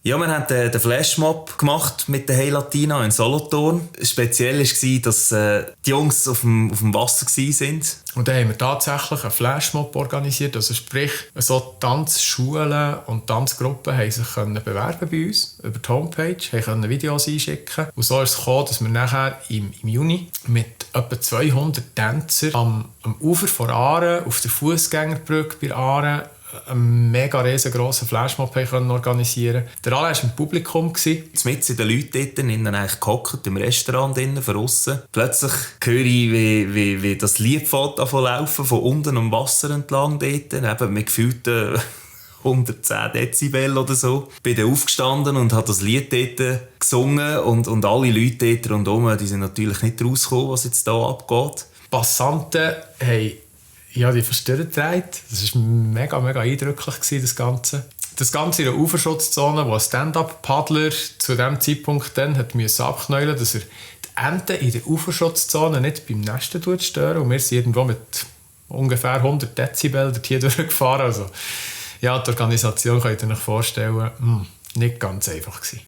Ja, wir haben den Flashmob gemacht mit der Hey Latina in Solothurn. Speziell war, dass die Jungs auf dem Wasser waren. Und dann haben wir tatsächlich einen Flashmob organisiert. Also sprich, so Tanzschulen und Tanzgruppen haben sich bewerben bei uns über die Homepage, können Videos einschicken. Und so ist es gekommen, dass wir nachher im Juni mit etwa 200 Tänzern am Ufer von Aare, auf der Fußgängerbrücke bei Aare, einen mega riesengroßen Flashmob organisieren. Der Alain war im Publikum. Mitten sind die Leute dort innen eigentlich gehockt, im Restaurant innen, von aussen. Plötzlich höre ich, wie das Lied laufen, von unten am Wasser entlang dort, eben mit gefühlten 110 Dezibel oder so. Ich bin dann aufgestanden und habe das Lied dort gesungen und alle Leute dort rundherum, die sind natürlich nicht rausgekommen, was jetzt hier abgeht. Passanten haben die Verstörer getragen. Das war mega, mega eindrücklich, das Ganze. Das Ganze in einer Uferschutzzone, wo ein Stand-Up-Paddler zu diesem Zeitpunkt dann musste abknäulen, dass er die Enten in der Uferschutzzone nicht beim Nesten stören. Und wir sind irgendwo mit ungefähr 100 Dezibel hier durchgefahren. Also, ja, die Organisation könnt ihr euch vorstellen, nicht ganz einfach gewesen.